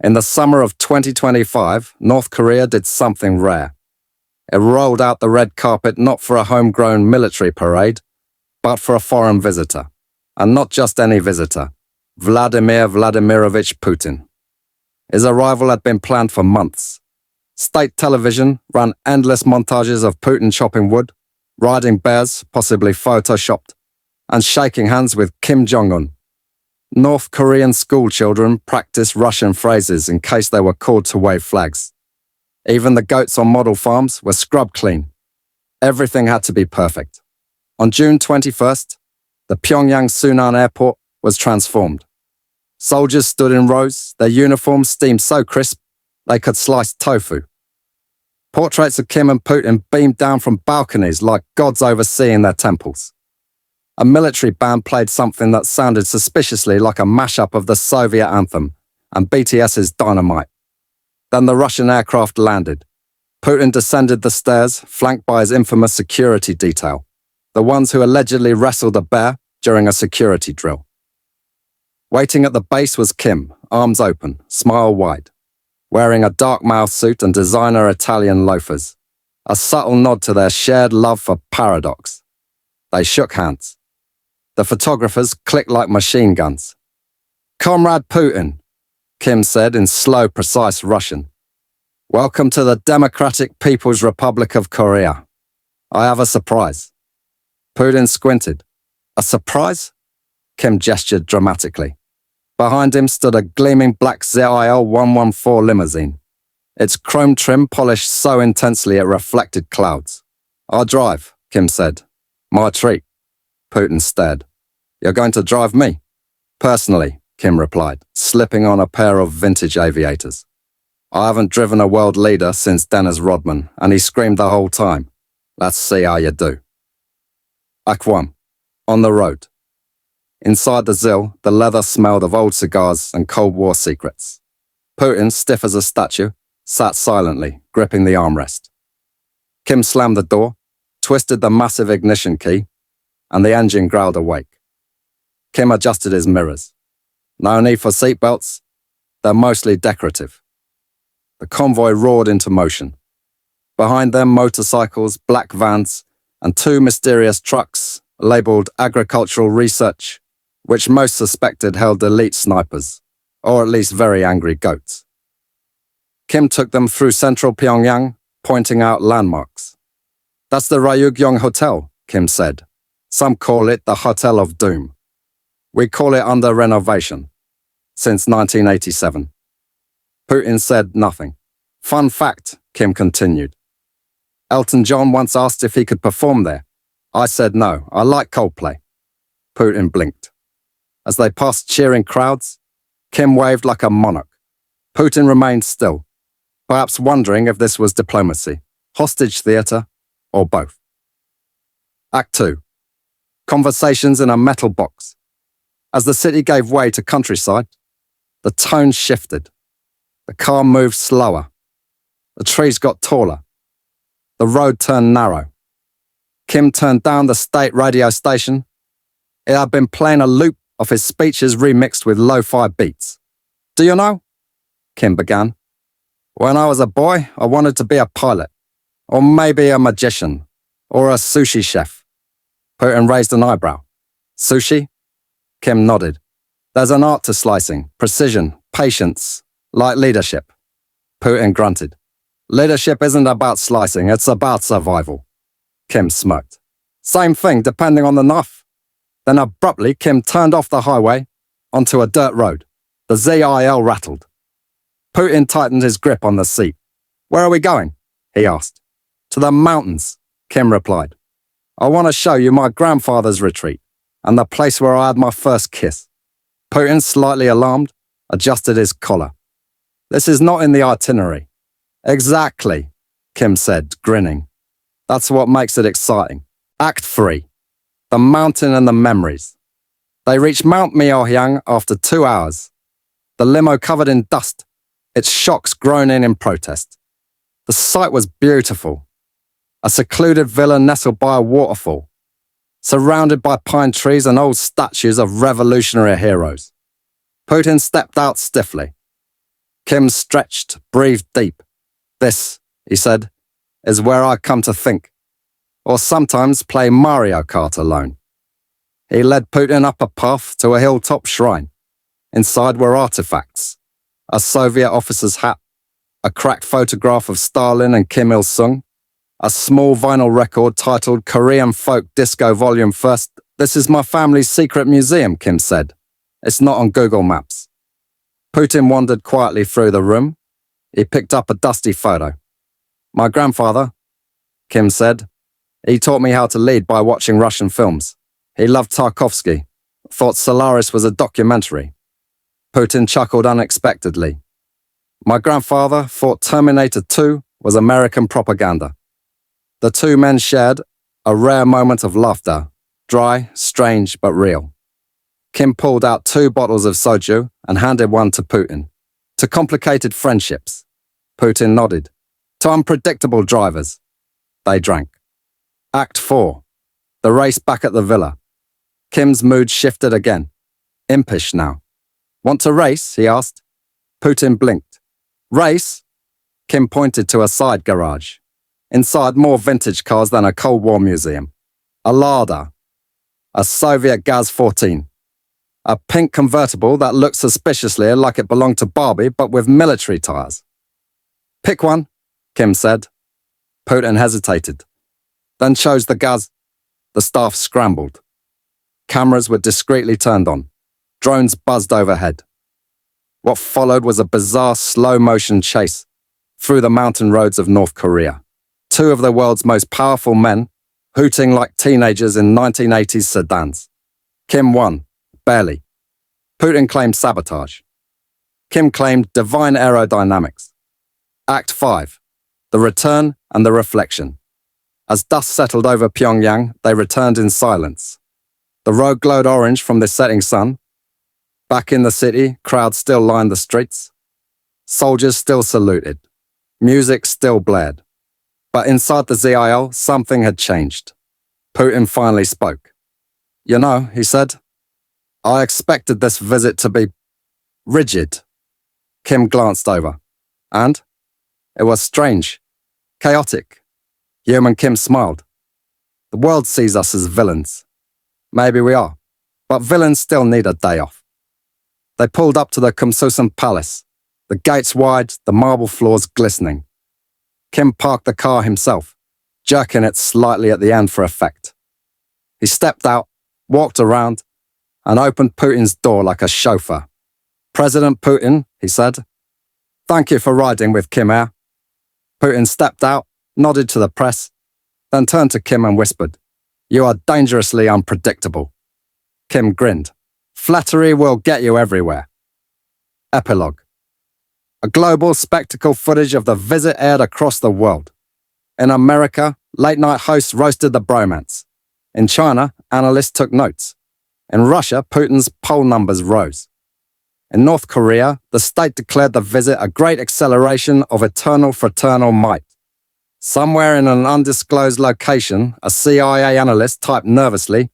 In the summer of 2025, North Korea did something rare. It rolled out the red carpet not for a homegrown military parade, but for a foreign visitor. And not just any visitor, Vladimir Vladimirovich Putin. His arrival had been planned for months. State television ran endless montages of Putin chopping wood, riding bears, possibly photoshopped, and shaking hands with Kim Jong-un. North Korean school children practiced Russian phrases in case they were called to wave flags. Even the goats on model farms were scrubbed clean. Everything had to be perfect. On June 21st, the Pyongyang-Sunan airport was transformed. Soldiers stood in rows, their uniforms steamed so crisp they could slice tofu. Portraits of Kim and Putin beamed down from balconies like gods overseeing their temples. A military band played something that sounded suspiciously like a mashup of the Soviet anthem and BTS's Dynamite. Then the Russian aircraft landed. Putin descended the stairs, flanked by his infamous security detail, the ones who allegedly wrestled a bear during a security drill. Waiting at the base was Kim, arms open, smile wide, wearing a dark mouth suit and designer Italian loafers, a subtle nod to their shared love for paradox. They shook hands. The photographers clicked like machine guns. "Comrade Putin," Kim said in slow, precise Russian. "Welcome to the Democratic People's Republic of Korea. I have a surprise." Putin squinted. "A surprise?" Kim gestured dramatically. Behind him stood a gleaming black 𝐬𝐿114 limousine, its chrome trim polished so intensely it reflected clouds. "I'll drive," Kim said. "My treat." Putin stared. "You're going to drive me?" "Personally," Kim replied, slipping on a pair of vintage aviators. "I haven't driven a world leader since Dennis Rodman, and he screamed the whole time. Let's see how you do." Act 1. On the road. Inside the 𝐬𝐶, the leather smelled of old cigars and Cold War secrets. Putin, stiff as a statue, sat silently, gripping the armrest. Kim slammed the door, twisted the massive ignition key, and the engine growled awake. Kim adjusted his mirrors. No need for seatbelts. They're mostly decorative. The convoy roared into motion. Behind them, motorcycles, black vans, and two mysterious trucks labeled agricultural research, which most suspected held elite snipers, or at least very angry goats. Kim took them through central Pyongyang, pointing out landmarks. "That's the Ryugyong Hotel," Kim said. "Some call it the Hotel of Doom. We call it under renovation. Since 1987. Putin said nothing. "Fun fact," Kim continued. "Elton John once asked if he could perform there. I said no, I like Coldplay." Putin blinked. As they passed cheering crowds, Kim waved like a monarch. Putin remained still, perhaps wondering if this was diplomacy, hostage theater, or both. Act 2. Conversations in a metal box. As the city gave way to countryside, the tone shifted. The car moved slower. The trees got taller. The road turned narrow. Kim turned down the state radio station. It had been playing a loop of his speeches remixed with lo-fi beats. "Do you know?" Kim began. "When I was a boy, I wanted to be a pilot, or maybe a magician, or a sushi chef." Putin raised an eyebrow. "Sushi?" Kim nodded. "There's an art to slicing, precision, patience, like leadership." Putin grunted. "Leadership isn't about slicing, it's about survival." Kim smirked. "Same thing depending on the knife." Then abruptly, Kim turned off the highway onto a dirt road. The 𝐬𝐿 rattled. Putin tightened his grip on the seat. "Where are we going?" he asked. "To the mountains," Kim replied. "I want to show you my grandfather's retreat and the place where I had my first kiss." Putin, slightly alarmed, adjusted his collar. "This is not in the itinerary." "Exactly," Kim said, grinning. "That's what makes it exciting." Act 3. The mountain and the memories. They reached Mount Myeohyang after 2 hours. The limo covered in dust, its shocks groaning in protest. The sight was beautiful. A secluded villa nestled by a waterfall, surrounded by pine trees and old statues of revolutionary heroes. Putin stepped out stiffly. Kim stretched, breathed deep. This, he said, is where I come to think, or sometimes play Mario Kart alone. He led Putin up a path to a hilltop shrine. Inside were artifacts, a Soviet officer's hat, a cracked photograph of Stalin and Kim Il-sung, a small vinyl record titled Korean Folk Disco Volume 1st. This is my family's secret museum, Kim said. It's not on Google Maps. Putin wandered quietly through the room. He picked up a dusty photo. My grandfather, Kim said, he taught me how to lead by watching Russian films. He loved Tarkovsky, thought Solaris was a documentary. Putin chuckled unexpectedly. My grandfather thought Terminator 2 was American propaganda. The two men shared a rare moment of laughter, dry, strange, but real. Kim pulled out 2 bottles of soju and handed one to Putin. To complicated friendships. Putin nodded. To unpredictable drivers. They drank. Act 4. The race back at the villa. Kim's mood shifted again. Impish now. Want to race? He asked. Putin blinked. Race? Kim pointed to a side garage. Inside more vintage cars than a Cold War museum. A Lada. A Soviet Gaz-14. A pink convertible that looked suspiciously like it belonged to Barbie but with military tires. Pick one, Kim said. Putin hesitated. Then chose the Gaz. The staff scrambled. Cameras were discreetly turned on. Drones buzzed overhead. What followed was a bizarre slow-motion chase through the mountain roads of North Korea. 2 of the world's most powerful men, hooting like teenagers in 1980s sedans. Kim won, barely. Putin claimed sabotage. Kim claimed divine aerodynamics. Act 5. The return and the reflection. As dust settled over Pyongyang, they returned in silence. The road glowed orange from the setting sun. Back in the city, crowds still lined the streets. Soldiers still saluted. Music still blared. But inside the ZIL, something had changed. Putin finally spoke. You know, he said, I expected this visit to be rigid. Kim glanced over. And? It was strange. Chaotic. Human Kim smiled. The world sees us as villains. Maybe we are. But villains still need a day off. They pulled up to the 𝐾𝐿 Palace. The gates wide, the marble floors glistening. Kim parked the car himself, jerking it slightly at the end for effect. He stepped out, walked around, and opened Putin's door like a chauffeur. President Putin, he said, thank you for riding with Kim 𝐟. Putin stepped out, nodded to the press, then turned to Kim and whispered, you are dangerously unpredictable. Kim grinned. Flattery will get you everywhere. Epilogue. A global spectacle footage of the visit aired across the world. In America, late-night hosts roasted the bromance. In China, analysts took notes. In Russia, Putin's poll numbers rose. In North Korea, the state declared the visit a great acceleration of eternal fraternal might. Somewhere in an undisclosed location, a CIA analyst typed nervously,